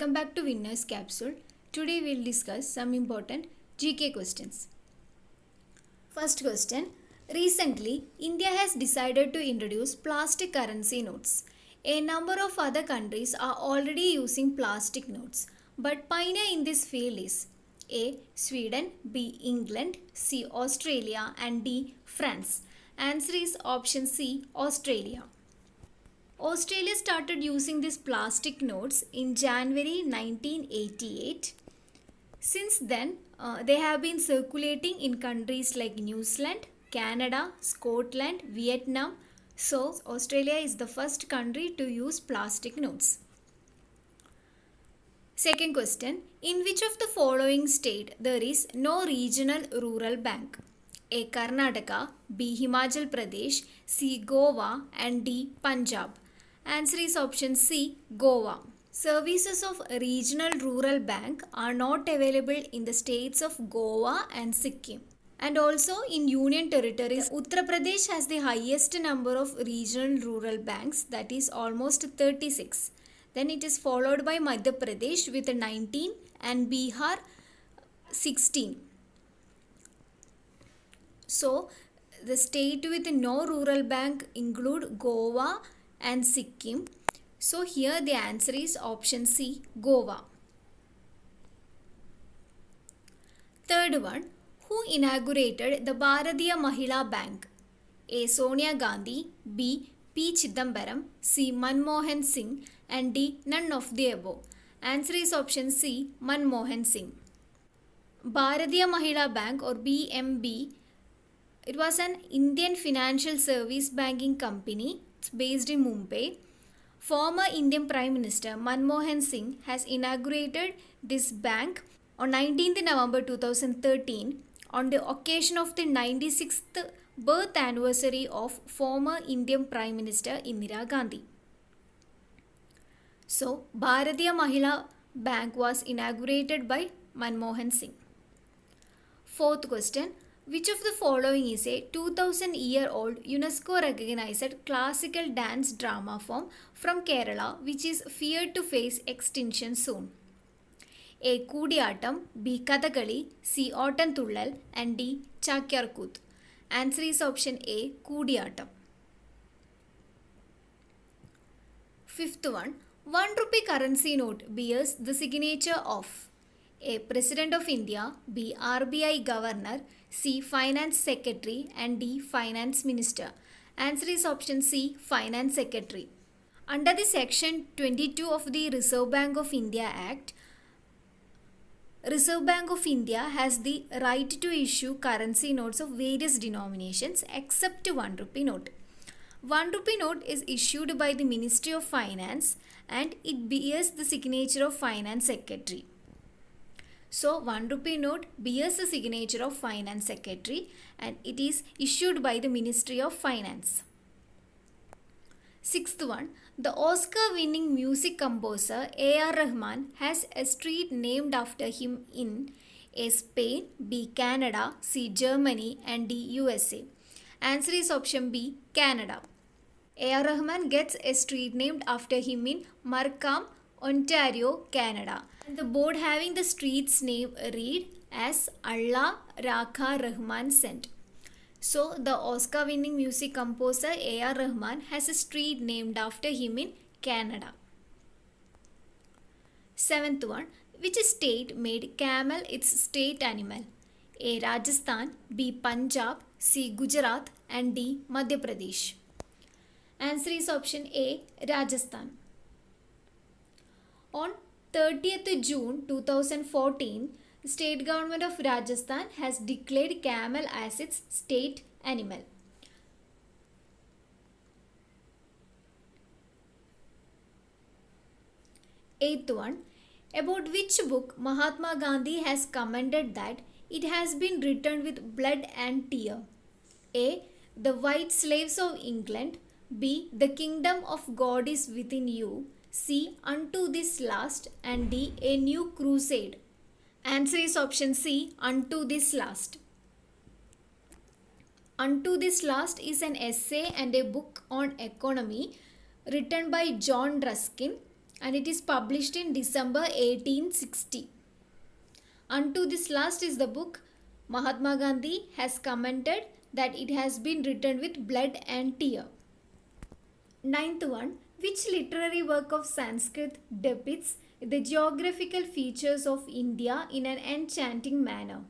Welcome back to Winners Capsule. Today we'll discuss some important GK questions. First question. Recently, India has decided to introduce plastic currency notes. A number of other countries are already using plastic notes, but pioneer in this field is A. Sweden, B. England, C. Australia, and D. France. Answer is option C. Australia. Australia started using these plastic notes in January 1988. Since then, they have been circulating in countries like New Zealand, Canada, Scotland, Vietnam. So, Australia is the first country to use plastic notes. Second question. In which of the following state there is no regional rural bank? A. Karnataka, B. Himachal Pradesh, C. Goa, and D. Punjab. Answer is option C. Goa. Services of regional rural bank are not available in the states of Goa and Sikkim. And also in Union territories, Uttar Pradesh has the highest number of regional rural banks, that is almost 36. Then it is followed by Madhya Pradesh with 19 and Bihar 16. So the state with no rural bank include Goa and Sikkim. So here the answer is option C, Goa. Third one. Who inaugurated the Bharatiya Mahila Bank? A. Sonia Gandhi, B. P. Chidambaram, C. Manmohan Singh, and D. None of the above. Answer is option C, Manmohan Singh. Bharatiya Mahila Bank or BMB, it was an Indian financial service banking company. It's based in Mumbai. Former Indian Prime Minister Manmohan Singh has inaugurated this bank on 19th November 2013 on the occasion of the 96th birth anniversary of former Indian Prime Minister Indira Gandhi. So, Bharatiya Mahila Bank was inaugurated by Manmohan Singh. Fourth question. Which of the following is a 2000-year-old UNESCO recognized classical dance drama form from Kerala which is feared to face extinction soon? A. Kudiyattam, B. Kathakali, C. Ottantullal, and D. Chakyarkooth. Answer is option A, Kudiyattam. Fifth one. 1 rupee currency note bears the signature of A. President of India, B. RBI Governor, C. Finance Secretary, and D. Finance Minister. Answer is option C, Finance Secretary. Under the Section 22 of the Reserve Bank of India Act, Reserve Bank of India has the right to issue currency notes of various denominations except 1 rupee note. 1 rupee note is issued by the Ministry of Finance and it bears the signature of Finance Secretary. So 1 rupee note bears the signature of Finance Secretary and it is issued by the Ministry of Finance. Sixth one. The Oscar-winning music composer A.R. Rahman has a street named after him in A. Spain, B. Canada, C. Germany, and D. USA. Answer is option B, Canada. A.R. Rahman gets a street named after him in Markham, Ontario, Canada. And the board having the street's name read as Allah Rakha Rahman Sent. So, the Oscar-winning music composer A.R. Rahman has a street named after him in Canada. Seventh one. Which state made camel its state animal? A. Rajasthan, B. Punjab, C. Gujarat, and D. Madhya Pradesh. Answer is option A, Rajasthan. On 30th June 2014, the state government of Rajasthan has declared camel as its state animal. Eighth one. About which book Mahatma Gandhi has commented that it has been written with blood and tear? A. The White Slaves of England, B. The Kingdom of God is Within You, C. Unto This Last, and D. A New Crusade. Answer is option C, Unto This Last. Unto This Last is an essay and a book on economy written by John Ruskin and it is published in December 1860. Unto this last is the book Mahatma Gandhi has commented that it has been written with blood and tear. Ninth one, which literary work of Sanskrit depicts the geographical features of India in an enchanting manner?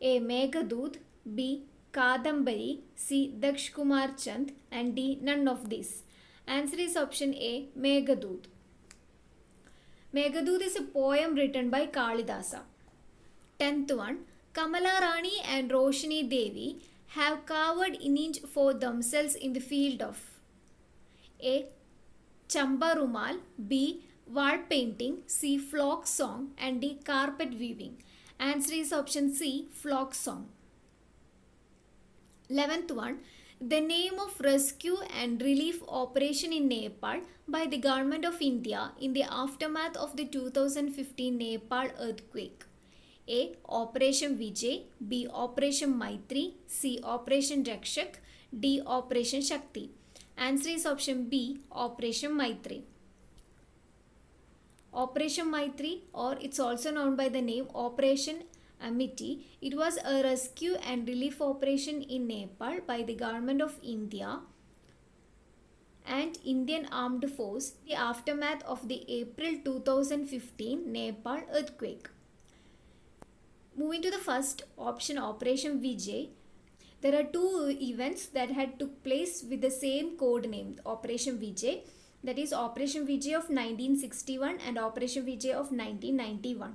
A. Meghadoot, B. Kadambari, C. Daksh Kumar Chand, and D. None of these. Answer is option A. Meghadoot. Meghadoot is a poem written by Kalidasa. 10th one, Kamala Rani and Roshni Devi have carved image for themselves in the field of A. Chamba Rumal, B. Wall painting, C. Flock song, and D. Carpet weaving. Answer is option C. Flock song. 11th one, the name of rescue and relief operation in Nepal by the Government of India in the aftermath of the 2015 Nepal earthquake. A. Operation Vijay, B. Operation Maitri, C. Operation Rakshak, D. Operation Shakti. Answer is option B. Operation Maitri. Operation Maitri, or it's also known by the name Operation Amity, it was a rescue and relief operation in Nepal by the Government of India and Indian Armed Force in the aftermath of the April 2015 Nepal earthquake. Moving to the first option, Operation Vijay, there are two events that had took place with the same code name, Operation Vijay. That is Operation Vijay of 1961 and Operation Vijay of 1991.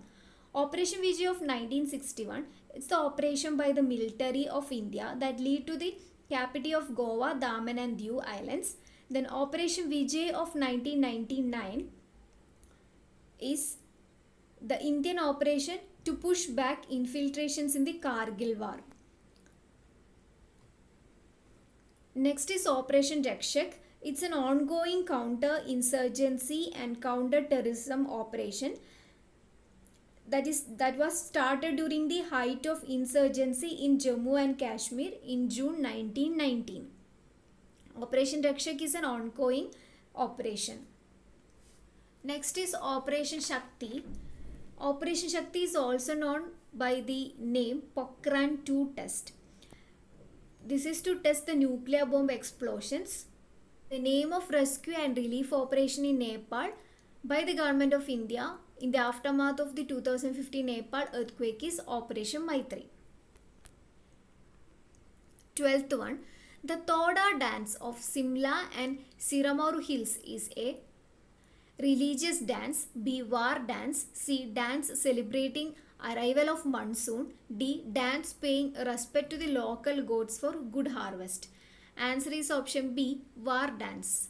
Operation Vijay of 1961, it's the operation by the military of India that led to the captivity of Goa, Daman and Diu Islands. Then Operation Vijay of 1999 is the Indian operation to push back infiltrations in the Kargil war. Next is Operation Rakshak. It's an ongoing counter-insurgency and counter-terrorism operation that was started during the height of insurgency in Jammu and Kashmir in June 1919. Operation Rakshak is an ongoing operation. Next is Operation Shakti. Operation Shakti is also known by the name Pokhran 2 test. This is to test the nuclear bomb explosions. The name of rescue and relief operation in Nepal by the Government of India in the aftermath of the 2015 Nepal earthquake is Operation Maitri. 12th one, the Toda dance of Simla and Siramaru Hills is A. religious dance, B. war dance, C. dance celebrating arrival of monsoon, D. dance paying respect to the local gods for good harvest. Answer is option B. war dance.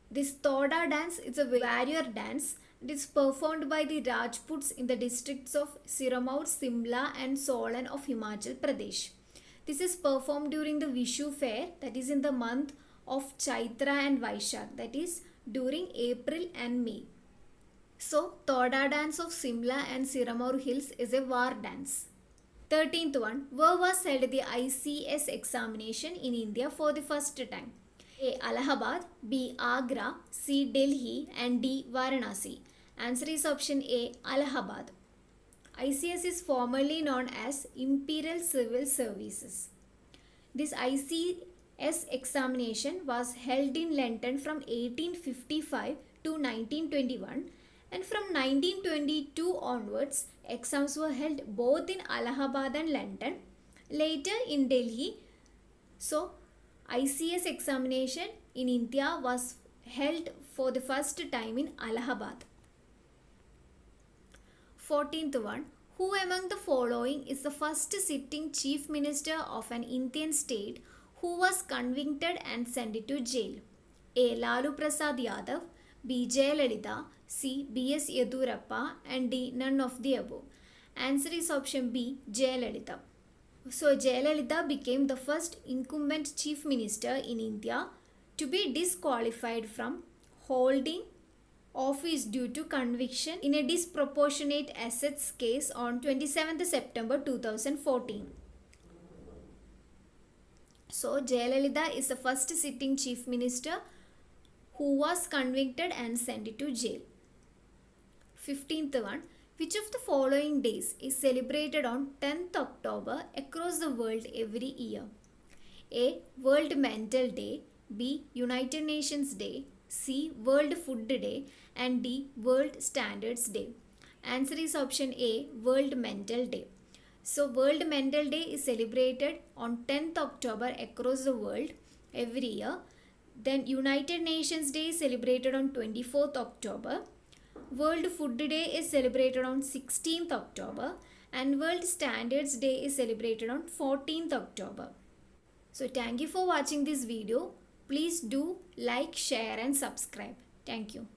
This Toda dance is a warrior dance. It is performed by the Rajputs in the districts of Siramaur, Simla and Solan of Himachal Pradesh. This is performed during the Vishu fair, that is in the month of Chaitra and Vaishak, that is during April and May. So, Toda dance of Simla and Siramaur Hills is a war dance. 13th one, where was held the ICS examination in India for the first time? A. Allahabad, B. Agra, C. Delhi and D. Varanasi. Answer is option A. Allahabad. ICS is formerly known as Imperial Civil Services. This ICS examination was held in London from 1855 to 1921, and from 1922 onwards exams were held both in Allahabad and London, later in Delhi. So ICS examination in India was held for the first time in Allahabad. 14th one, who among the following is the first sitting chief minister of an Indian state who was convicted and sent to jail? A. Lalu Prasad Yadav, B. Jayalalitha, C. B.S. Yedurappa and D. none of the above. Answer is option B. Jayalalitha. So Jayalalitha became the first incumbent chief minister in India to be disqualified from holding office due to conviction in a disproportionate assets case on 27th September 2014. So Jayalalitha is the first sitting chief minister who was convicted and sent to jail. 15th one, which of the following days is celebrated on 10th October across the world every year? A. World Mental Day, B. United Nations Day, C. World Food Day, and D. World Standards Day. Answer is option A, World Mental Day. So World Mental Day is celebrated on 10th October across the world every year. Then United Nations Day is celebrated on 24th October. World Food Day is celebrated on 16th October, and World Standards Day is celebrated on 14th October. So thank you for watching this video. Please do like, share and subscribe. Thank you.